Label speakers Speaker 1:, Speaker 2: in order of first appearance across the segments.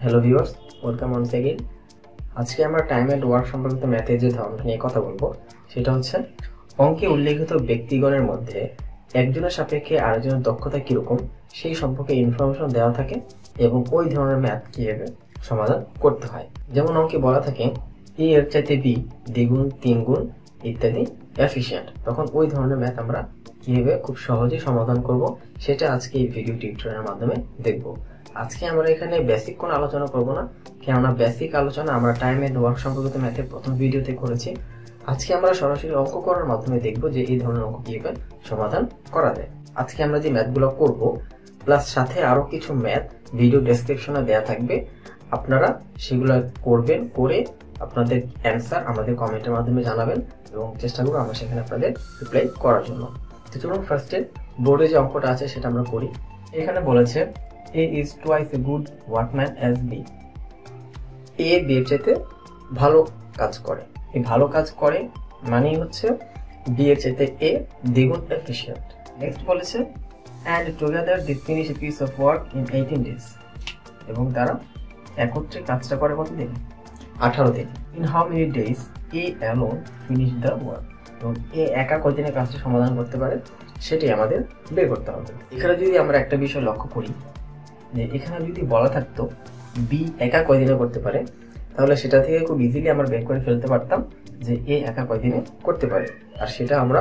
Speaker 1: Hello viewers, welcome once again. আজকে আমরা time and work সম্পর্কিত ম্যাথের যে ধারণা নিয়ে কথা বলবো সেটা হচ্ছে অঙ্কে উল্লেখিত ব্যক্তিগণের মধ্যে একজনের সাপেক্ষে আরেকজনের দক্ষতা কিরকম সেই সম্পর্কে ইনফরমেশন দেওয়া থাকে এবং ওই ধরনের ম্যাথ কিভাবে সমাধান করতে হয়। যেমন অঙ্কে বলা থাকে এ এর চাইতে বি দ্বিগুণ, তিনগুণ ইত্যাদি এফিশিয়েন্ট, তখন ওই ধরনের ম্যাথ আমরা কিভাবে খুব সহজেই সমাধান করব সেটা আজকে এই ভিডিও টিউটোরিয়ালের মাধ্যমে দেখব। আজকে আমরা এখানে বেসিক কোনো আলোচনা করব না, কেননা বেসিক আলোচনা আমরা টাইম এন্ড ওয়ার্ক সম্পর্কিত ম্যাথের প্রথম ভিডিওতে করেছি। আজকে আমরা সরাসরি অঙ্ক করার মাধ্যমে দেখব যে এই ধরনের অঙ্ক কিভাবে সমাধান করা যায়। আজকে আমরা যে ম্যাথগুলো করব প্লাস সাথে আরো কিছু ম্যাথ ভিডিও ডেসক্রিপশনে দেওয়া থাকবে, আপনারা সেগুলো করবেন, করে আপনাদের অ্যান্সার আমাদের কমেন্টের মাধ্যমে জানাবেন এবং চেষ্টা করব আমরা সেখানে আপনাদের রিপ্লাই করার জন্য। তো চলুন ফার্স্টে বোর্ডে যে অঙ্কটা আছে সেটা আমরা করি। এখানে বলেছে A is twice a good workman as B. A B এর চাইতে ভালো কাজ করে। এই ভালো কাজ করে মানেই হচ্ছে B এর চাইতে A দ্বিগুণ এফিশিয়েন্ট। নেক্সট বলেছে and together they finish a piece of work in 18 days. এবং তারা একত্রে কাজটা করে কত দিন? 18 দিন। In how many days A alone finish the work? এবং A একা কয়দিনে কাজটা সমাধান করতে পারে সেটাই আমাদের বের করতে হবে। এখানে যদি আমরা একটা বিষয় লক্ষ্য করি যে এখানে যদি বলা থাকতো বি একা কয়দিনে করতে পারে, তাহলে সেটা থেকে খুব ইজিলি আমরা বের করে ফেলতে পারতাম যে এ একা কয়দিনে করতে পারে, আর সেটা আমরা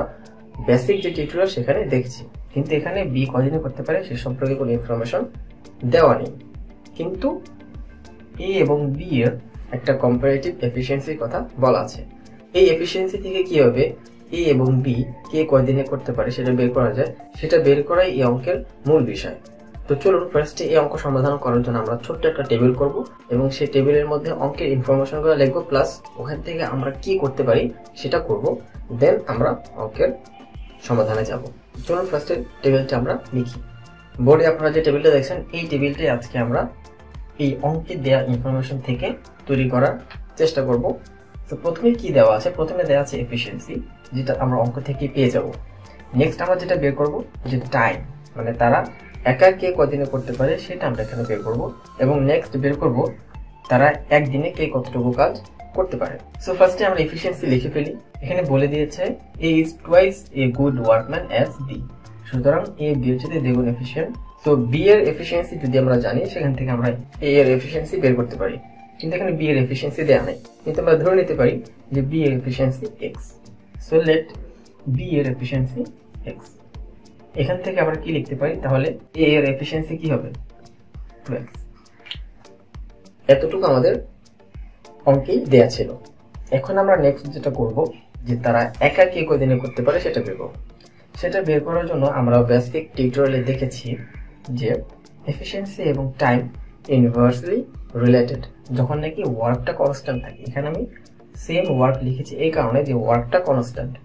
Speaker 1: বেসিক যে টিউটোরিয়াল সেখানে দেখছি। কিন্তু এখানে বি কয়দিনে করতে পারে সে সম্পর্কে কোনো ইনফরমেশন দেওয়া নেই, কিন্তু এ এবং বি এর একটা কম্পারেটিভ এফিসিয়েন্সির কথা বলা আছে। এই এফিসিয়েন্সি থেকে কি হবে এ এবং বি কে কয়দিনে করতে পারে সেটা বের করা যায়, সেটা বের করাই এই অঙ্কের মূল বিষয়। তো চলুন ফার্স্টে এই অঙ্ক সমাধান করার জন্য আমরা ছোট্ট একটা টেবিল করব এবং সেই টেবিলের মধ্যে অঙ্কের ইনফরমেশনগুলো লিখবো, প্লাস ওখান থেকে আমরা কি করতে পারি সেটা করব, দেন আমরা অঙ্কের সমাধানে যাব। চলুন ফার্স্টে টেবিলটা আমরা লিখি। বোর্ডে আপনারা যে টেবিলটা দেখছেন এই টেবিলটাই আজকে আমরা এই অঙ্কে দেওয়া ইনফরমেশন থেকে তৈরি করার চেষ্টা করব। তো প্রথমে কি দেওয়া আছে? প্রথমে দেওয়া আছে এফিসিয়েন্সি, যেটা আমরা অঙ্ক থেকে পেয়ে যাব। নেক্সট আমরা যেটা বের করব যে টাইম, মানে তারা একা কে কদিনে করতে পারে সেটা আমরা এখানে বের করব, এবং নেক্সট বের করব তারা একদিনে কে কতটুকু কাজ করতে পারে। সো ফার্স্টে আমরা এফিসিয়েন্সি লিখে ফেলি। এখানে বলে দিয়েছে A is twice a good workman as B, সুতরাং এ বি এর চেয়ে দ্বিগুণ এফিশিয়েন্ট। সো বি এর এফিসিয়েন্সি যদি আমরা জানি সেখান থেকে আমরা এ এর এফিসিয়েন্সি বের করতে পারি, কিন্তু এখানে বি এর এফিসিয়েন্সি দেওয়া নেই, কিন্তু আমরা ধরে নিতে পারি যে বি এর efficiency x. So let B এর এফিসিয়েন্সি এক্স। এখান থেকে আমরা কি লিখতে পারি? তাহলে এ এর এফিসিয়েন্সি কি হবে? 2x। এতটুকু আমাদের অঙ্কেই দেয়া ছিল। এখন আমরা নেক্সট যেটা করব যে তারা একা কে কয়দিনে করতে পারে সেটা বের করব। সেটা বের করার জন্য আমরা বেসিক টিউটোরিয়ালে দেখেছি যে এফিসিয়েন্সি এবং টাইম ইনভার্সলি রিলেটেড, যখন নাকি ওয়ার্কটা কনস্ট্যান্ট থাকে। এখানে আমি সেম ওয়ার্ক লিখেছি এই কারণে যে ওয়ার্কটা কনস্ট্যান্ট,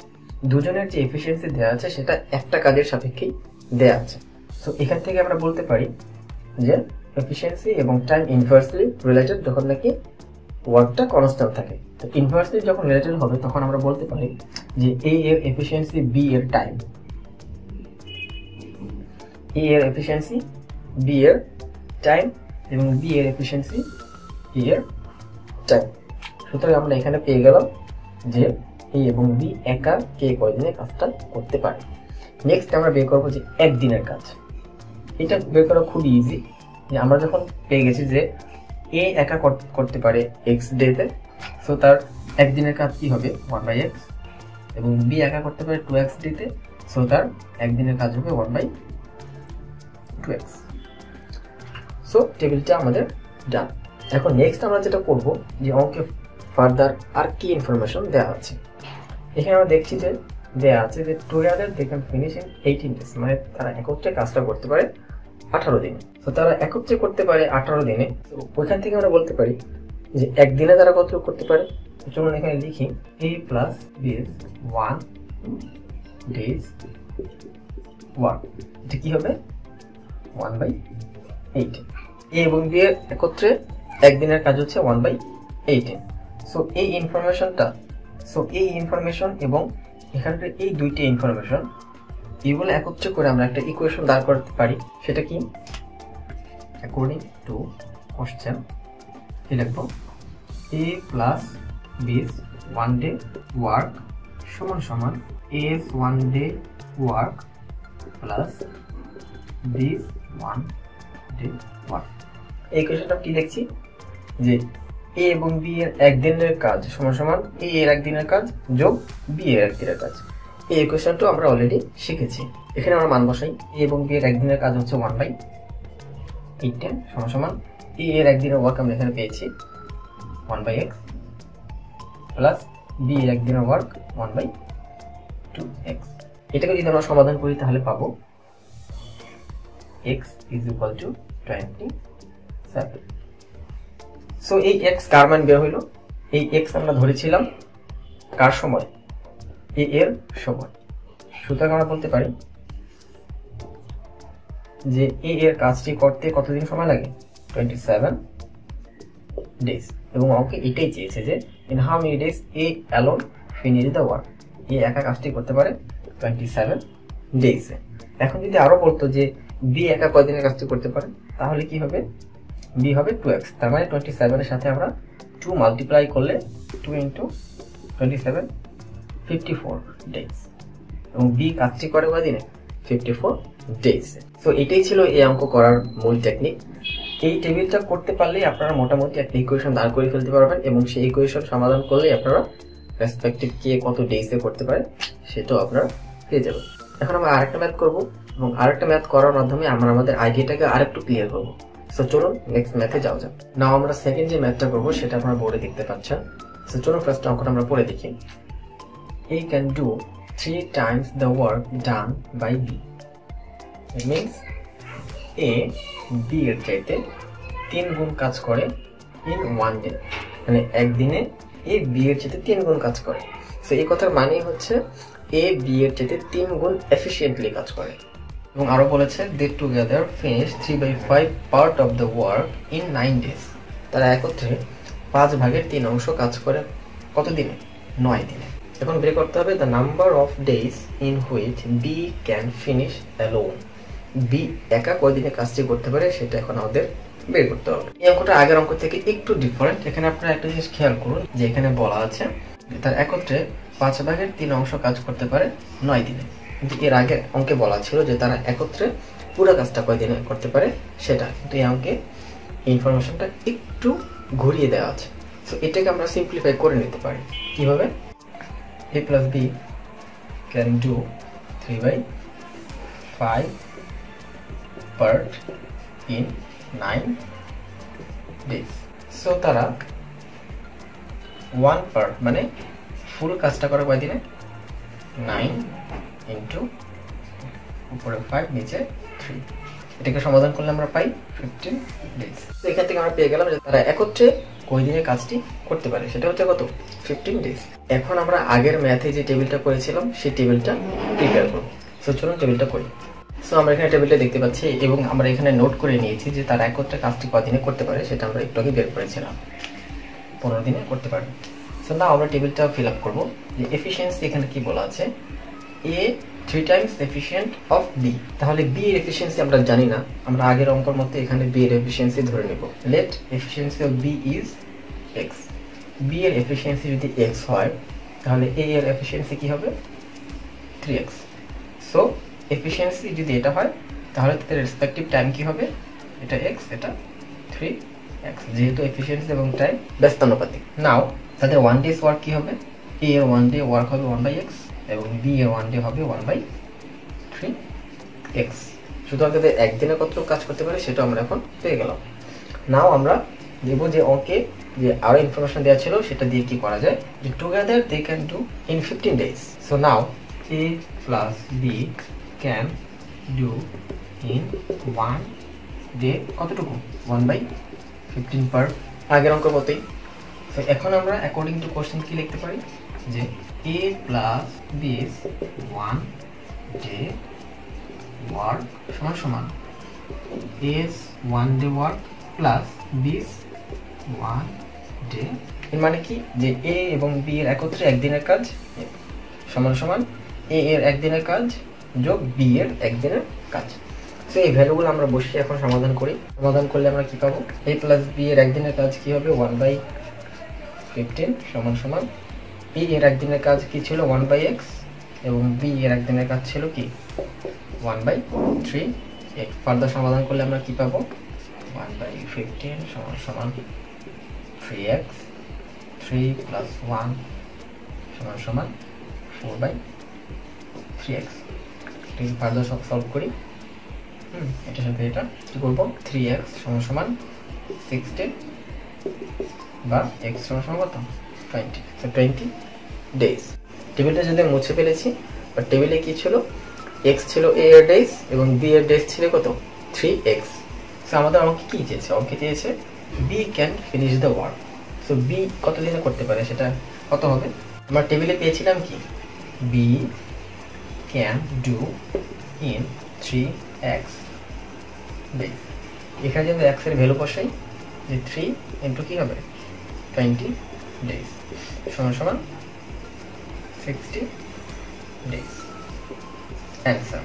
Speaker 1: দুজনের যে এফিসিয়েন্সি দেওয়া আছে সেটা একটা কাজের সাপেক্ষেই দেওয়া আছে। তো এখান থেকে আমরা বলতে পারি যে এফিসিয়েন্সি এবং টাইম ইনভার্সলি রিলেটেড যখন নাকি ওয়ার্কটা কনস্ট্যান্ট থাকে। তো ইনভার্সলি যখন রিলেটেড হবে তখন আমরা বলতে পারি যে এ এর এফিসিয়েন্সি বি এর টাইম, এ এর এফিসিয়েন্সি বি এর টাইম এবং বি এর এফিসিয়েন্সি বি এর টাইম। সুতরাং আমরা এখানে পেয়ে গেলাম যে এ এবং বি একা কে কয়দিনে কাজটা করতে পারে। নেক্সট আমরা বের করবো যে একদিনের কাজ। এটা বের করা খুব ইজি, যে আমরা যখন পেয়ে গেছি যে এ একা করতে পারে এক্স ডেতে, সো তার একদিনের কাজ কি হবে 1/x, এবং বি একা করতে পারে 2x ডেতে, সো তার একদিনের কাজ হবে 1/2x। সো টেবিলটা আমাদের ডান। এখন নেক্সট আমরা যেটা করব যে অঙ্কে ফার্দার আর কি ইনফরমেশন দেওয়া আছে। এখানে আমরা দেখছি যে দেওয়া আছে যে together they can finish in 18 days, মানে তারা একত্রে কাজটা করতে পারে 18 দিনে। তো তারা একত্রে করতে পারে 18 দিনে, ওইখান থেকে আমরা বলতে পারি যে একদিনে তারা কত করতে পারে। চলুন এখানে লিখি a plus b is 1 days work। এটা কি হবে 1/18। a এবং b এর একত্রে একদিনের কাজ হচ্ছে 1/18। সো এই ইনফরমেশন এবং এখানকার এই দুইটি ইনফরমেশন এগুলো একত্রে করে আমরা একটা ইকুয়েশন দাঁড় করতে পারি। সেটা কি? অ্যাকর্ডিং টু কোশ্চেন কি লিখবো, এ প্লাস বিস 1 ডে ওয়ার্ক সমান সমান এস 1 ডে ওয়ার্ক প্লাস বিস 1 ডে ওয়ার্ক। এই কোয়েশ্চনটা কি লিখছি যে এ এবং বি এর একদিনের কাজ সমান সমান এ এর একদিনের কাজ যোগ বি এর একদিনের কাজ। এই ইকুয়েশনটা আমরা অলরেডি শিখেছি। এখানে আমরা মান বসাই, এ এবং বি এর একদিনের কাজ হচ্ছে 1/8 সমান সমান এ এর একদিনের ওয়ার্ক আমরা এখানে পেয়েছি 1/x প্লাস বি এর একদিনের ওয়ার্ক 1/2x। এটাকে যদি আমরা সমাধান করি তাহলে পাবো x = 27। সো এই x কার মান বের হইল, এই x আমরা ধরেছিলাম কার সময়, এ এর সময়। সুতরাং আমরা বলতে পারি যে এ এর কাজটি করতে কতদিন সময় লাগে, 27 days। এবং আমাকে এটাই চেয়েছে যে in how many days A alone finish the work, A একা কাজটি করতে পারে 27 days। এখন যদি আরো বলতো যে বি একা কয়দিনে কাজটি করতে পারে, তাহলে কি হবে, বি হবে 2x। তার মানে 27 এর সাথে আমরা 2 মাল্টিপ্লাই করলে 2 × 27 54 days। এবং বি কাজটি করে কয়দিনে, 54 days। সো এটাই ছিল এই অঙ্ক করার মূল টেকনিক। এই টেবিলটা করতে পারলেই আপনারা মোটামুটি একটা ইকুয়েশন দাঁড় করে ফেলতে পারবেন এবং সেই ইকুয়েশন সমাধান করলে আপনারা রেসপেক্টিভ কে কত ডেজে করতে পারে সেটাও আপনারা পেয়ে যাবেন। এখন আমরা আরেকটা ম্যাথ করব এবং আরেকটা ম্যাথ করার মাধ্যমে আমরা আমাদের আইডিয়াটাকে আরেকটু ক্লিয়ার করব। সো চলুন নেক্সট ম্যাথে যাওয়া যাক। নাও আমরা সেকেন্ড যে ম্যাথটা করব সেটা আপনারা বোর্ডে দেখতে পাচ্ছেন। সো চলুন ফার্স্ট অঙ্কটা আমরা পড়ে দেখি। A can do 3 times the work done by B. It means A B এর চাইতে 3 গুণ কাজ করে in 1 day, মানে একদিনে A B এর চাইতে 3 গুণ কাজ করে। সো এই কথার মানে হচ্ছে A B এর চাইতে 3 গুণ এফিশিয়েন্টলি কাজ করে। এবং আরো বলেছে they together finish 3/5 part of the work in 9 days. তারা একত্রে 5/3 অংশ কাজ করে কত দিনে, 9 দিনে। এখন বের করতে হবে the number of days in which B can finish alone. B একা কয়দিনে কাজটি করতে পারে সেটা এখন আমাদের বের করতে হবে। এই অঙ্কটা আগের অঙ্ক থেকে একটু ডিফারেন্ট। এখানে আপনারা একটা জিনিস খেয়াল করুন যে এখানে বলা আছে তার একত্রে 5/3 অংশ কাজ করতে পারে 9 দিনে, কিন্তু এর আগের অঙ্কে বলা ছিল যে তারা একত্রে পুরো কাজটা কয়দিনে করতে পারে সেটা, কিন্তু এই অঙ্কে ইনফরমেশনটা একটু ঘুরিয়ে দেওয়া আছে। সো এটাকে আমরা সিম্পলিফাই করে নিতে পারি কিভাবে, A plus B can do 3/5 part in 9 days. So তারা 1 part মানে ফুল কাজটা করে কয়দিনে, 9 into উপরে 5 নিচে 3। এটাকে সমাধান করলে আমরা পাই 15 days। তো এখান থেকে আমরা পেয়ে গেলাম যে তারা একত্রে কয়দিনে কাজটি করতে পারে, সেটা হচ্ছে কত, 15 days। এখন আমরা আগের ম্যাথে যে টেবিলটা করেছিলাম সেই টেবিলটা প্রিপেয়ার করব। সো চলুন টেবিলটা করি। সো আমরা এখানে টেবিলটা দেখতে পাচ্ছি এবং আমরা এখানে নোট করে নিয়েছি যে তারা একত্রে কাজটি কদিনে করতে পারে সেটা আমরা একটু আগে বের করেছিলাম, 15 দিনে করতে পারবে। সো না আমরা টেবিলটা ফিল আপ করবো যে এফিসিয়েন্সি এখানে কি বলা আছে, A 3 times efficient of B। তাহলে B এর এফিসিয়েন্সি আমরা জানি না, আমরা আগের অঙ্কের মধ্যে এখানে B এর এফিসিয়েন্সি ধরে নেব। Let efficiency of B is x। B এর এফিসিয়েন্সি যদি x হয় তাহলে A এর এফিসিয়েন্সি কি হবে, 3x। সো এফিসিয়েন্সি যদি এটা হয় তাহলে তাদের রেসপেক্টিভ টাইম কি হবে, এটা x এটা 3x, যেহেতু এফিসিয়েন্সি এবং টাইম ব্যস্তানুপাতিক। নাও তাদের 1 ডেজ ওয়ার্ক কি হবে, A এর 1 ডে ওয়ার্ক হবে 1/x এবং B এর 1 ডে হবে 1/3x। সুতরাং তাদের একদিনে কত কাজ করতে পারে সেটা আমরা এখন পেয়ে গেলাম। নাও আমরা দেব যে অঙ্কে যে আরো ইনফরমেশন দেওয়া ছিল সেটা দিয়ে কি করা যায়, যে together they can do in 15 days। So now A plus B can do in 1 day কতটুকু, 1/15 পার আগের অঙ্কের মতোই। তো এখন আমরা অ্যাকর্ডিং টু কোশ্চেন কি লিখতে পারি যে A plus B 1 day work সমান সমান A's 1 day work plus B's 1 day। এর মানে কি যে A এবং B এর একত্রে একদিনের কাজ সমান সমান A এর একদিনের কাজ যোগ B এর একদিনের কাজ। সো এই ভ্যালুগুলো আমরা বসিয়ে এখন সমাধান করি। সমাধান করলে আমরা কি পাবো? a প্লাস বি এর একদিনের কাজ কি হবে? 1/15 সমান সমান a এর একদিনের কাজ কি ছিল? 1/x, এবং b এর একদিনের কাজ ছিল কি? 1/3x। ফার্দার সমাধান করলে আমরা কি পাবো? 1/15 সমান সমান 3x, 3 প্লাস 1 সমান সমান 4/3x। এটাকে ফার্দার সলভ করি। এটার সাথে এটা কি করবো? 3x সমান সমান 16 বা x সমান সমান কত? 20। তো 20 ডেজ। টেবিলটা যদি মুছে ফেলেছি, বা টেবিলে কি ছিল? x ছিল a এর ডেজ এবং b এর ডেজ ছিল কত? 3x। সো আমাদের অঙ্কে কি চেয়েছে? অঙ্কে চেয়েছে b can finish the work. So b কত দিনে করতে পারে, সেটা কত হবে? আমরা টেবিলে পেয়েছিলাম কি? b can do in 3x days. এখানে যদি x এর ভ্যালু বসাই, যে 3 ইন্টু কি হবে? 20 ডেজ সমান সমান 60 ডেজ। অ্যান্সার।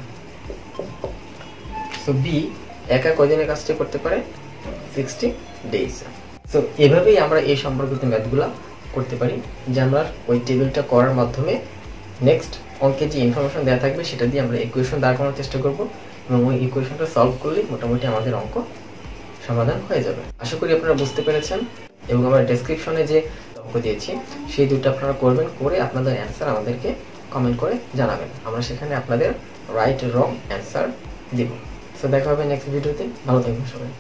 Speaker 1: সো বি একা কয়দিনের কাজটি করতে পারে? 60 ডেজ। সো এভাবেই আমরা এই সম্পর্কিত ম্যাথগুলো করতে পারি, যে আমরা ওই টেবিলটা করার মাধ্যমে নেক্সট অঙ্কে যে ইনফরমেশন দেওয়া থাকবে সেটা দিয়ে আমরা ইকুয়েশন দাঁড় করানোর চেষ্টা করব, এবং ওই ইকুয়েশনটা সলভ করলে মোটামুটি আমাদের অঙ্ক সমাধান হয়ে যাবে। আশা করি আপনারা বুঝতে পেরেছেন, এবং আমরা ডেসক্রিপশনে যে অঙ্ক দিয়েছি সেই দুটো আপনারা করবেন, করে আপনাদের অ্যান্সার আমাদেরকে কমেন্ট করে জানাবেন। আমরা সেখানে আপনাদের রাইট রং অ্যান্সার দিব। সো দেখা হবে নেক্সট ভিডিওতে। ভালো থাকবেন সবাই।